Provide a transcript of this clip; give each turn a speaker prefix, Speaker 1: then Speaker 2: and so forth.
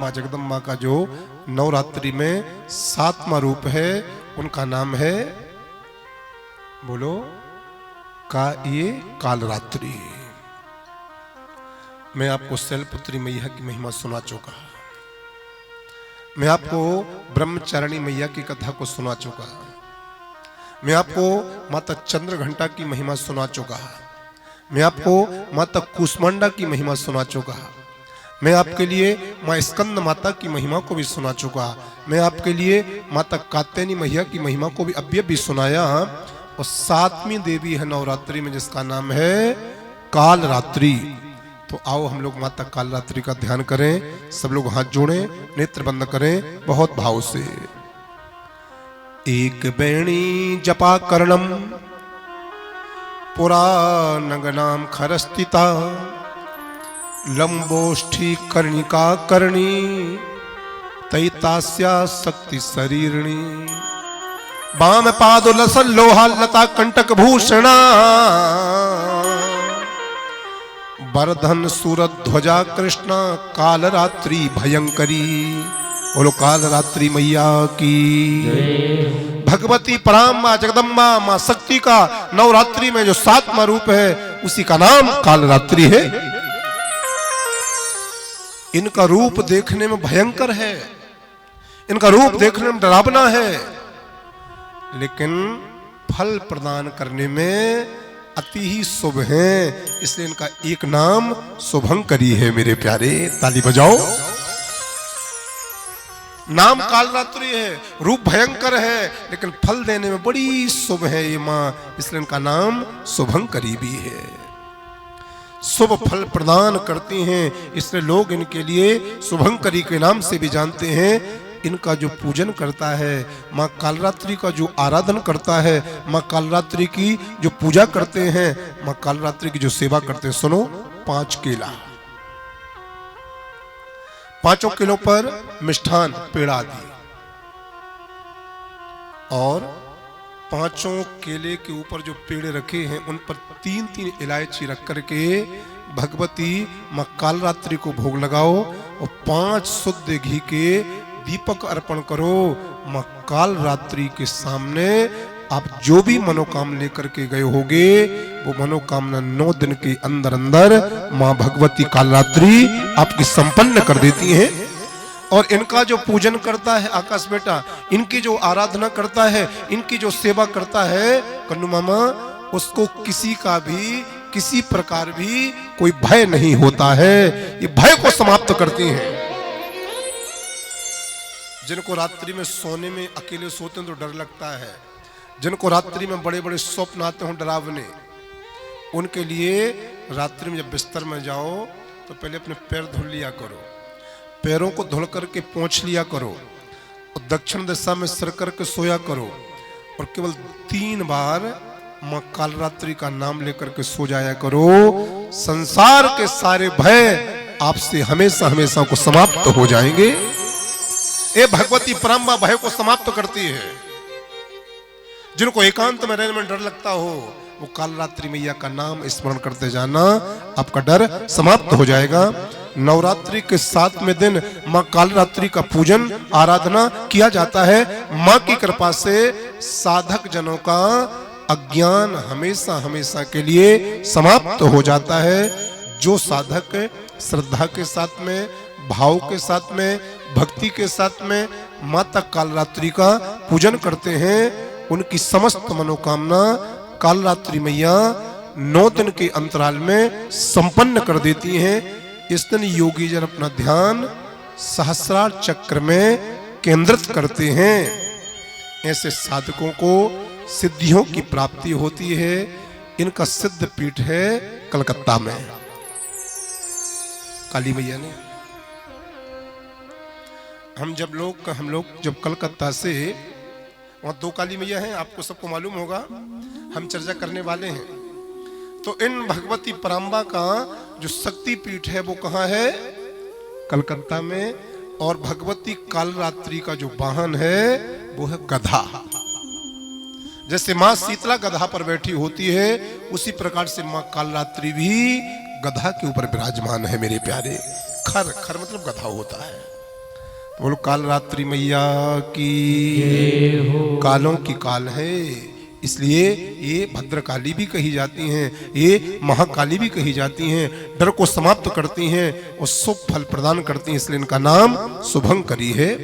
Speaker 1: माँ जगदम्बा का जो नवरात्रि में 7वां रूप है उनका नाम है, बोलो, ये कालरात्रि। मैं आपको शैलपुत्री मैया की महिमा सुना चुका, मैं आपको ब्रह्मचारिणी मैया की कथा को सुना चुका, मैं आपको माता चंद्रघंटा की महिमा सुना चुका, मैं आपको माता कुष्मांडा की महिमा सुना चुका, मैं आपके लिए माँ स्कंद माता की महिमा को भी सुना चुका, मैं आपके लिए माता कात्यायनी मैया की महिमा को भी अभी भी सुनाया। और 7वीं देवी है नवरात्रि में जिसका नाम है कालरात्रि। तो आओ हम लोग माता कालरात्रि का ध्यान करें, सब लोग हाथ जोड़ें, नेत्र बंद करें बहुत भाव से। एक बेणी जपा कर्णम पुरा नगनाम खरस्तिता लंबोष्ठी कर्णिका कर्णी तैतास्या शक्ति शरीरणी बाम पादो लसन लोहा लता कंटक भूषणा बरधन सूरत ध्वजा कृष्ण कालरात्रि भयंकरी। बोलो कालरात्रि मैया की भगवती पराम माँ जगदम्बा माँ शक्ति का नवरात्रि में जो 7वां रूप है उसी का नाम कालरात्रि है। इनका रूप देखने में भयंकर है, इनका रूप देखने में डरावना है, लेकिन फल प्रदान करने में अति ही शुभ है, इसलिए इनका एक नाम शुभंकरी है। मेरे प्यारे ताली बजाओ। नाम कालरात्रि है, रूप भयंकर है, लेकिन फल देने में बड़ी शुभ है ये मां, इसलिए इनका नाम शुभंकरी भी है। शुभ फल प्रदान करती हैं, इसलिए लोग इनके लिए शुभंकरी के नाम से भी जानते हैं। इनका जो पूजन करता है, माँ कालरात्रि का जो आराधन करता है, माँ कालरात्रि की जो पूजा करते हैं, माँ कालरात्रि की जो सेवा करते हैं, सुनो, 5 केला, 5 किलो पर मिष्ठान पेड़ा दी और 5 केले के ऊपर जो पेड़ रखे हैं उन पर 3-3 इलायची रख करके भगवती माँ कालरात्रि को भोग लगाओ और 5 शुद्ध घी के दीपक अर्पण करो। माँ कालरात्रि के सामने आप जो भी मनोकामना लेकर के गए होगे वो मनोकामना 9 दिन के अंदर अंदर माँ भगवती कालरात्रि आपकी संपन्न कर देती हैं। और इनका जो पूजन करता है आकाश बेटा, इनकी जो आराधना करता है, इनकी जो सेवा करता है कन्नू मामा, उसको किसी का भी किसी प्रकार भी कोई भय नहीं होता है, ये भय को समाप्त करती हैं। जिनको रात्रि में सोने में अकेले सोते हैं तो डर लगता है, जिनको रात्रि में बड़े बड़े स्वप्न आते हो डरावने, उनके लिए रात्रि में जब बिस्तर में जाओ तो पहले अपने पैर धुल लिया करो, पैरों को धुल करके पोंछ लिया करो और दक्षिण दिशा में सिर करके सोया करो और केवल 3 बार माँ कालरात्रि का नाम लेकर के सो जाया करो। संसार के सारे भय आपसे हमेशा हमेशा को समाप्त हो जाएंगे। ये भगवती परम्बा भय को समाप्त करती है। जिनको एकांत में रहने में डर लगता हो वो कालरात्रि मैया का नाम स्मरण करते जाना, आपका डर समाप्त हो जाएगा। नवरात्रि के 7वें दिन माँ कालरात्रि का पूजन आराधना किया जाता है। माँ की कृपा से साधक जनों का अज्ञान हमेशा हमेशा के लिए समाप्त हो जाता है। जो साधक श्रद्धा के साथ में, भाव के साथ में, भक्ति के साथ में माता कालरात्रि का पूजन करते हैं, उनकी समस्त मनोकामना कालरात्रि मैया 9 दिन के अंतराल में संपन्न कर देती हैं। इस दिन योगी जन अपना ध्यान सहस्रार चक्र में केंद्रित करते हैं। ऐसे साधकों को सिद्धियों की प्राप्ति होती है। इनका सिद्ध पीठ है कलकत्ता में। काली मैया ने हम लोग जब कलकत्ता से, वहां 2 काली मैया हैं, आपको सबको मालूम होगा, हम चर्चा करने वाले हैं। तो इन भगवती पराम्बा का जो शक्ति पीठ है वो कहाँ है? कलकत्ता में। और भगवती कालरात्रि का जो वाहन है वो है गधा। जैसे माँ शीतला गधा पर बैठी होती है, उसी प्रकार से माँ कालरात्रि भी गधा के ऊपर विराजमान है। मेरे प्यारे, खर मतलब गधा होता है। बोलो काल रात्रि मैया की। कालों की काल है, इसलिए ये भद्रकाली भी कही जाती हैं, ये महाकाली भी कही जाती हैं। डर को समाप्त करती हैं और शुभ फल प्रदान करती हैं, इसलिए इनका नाम शुभंकरी है।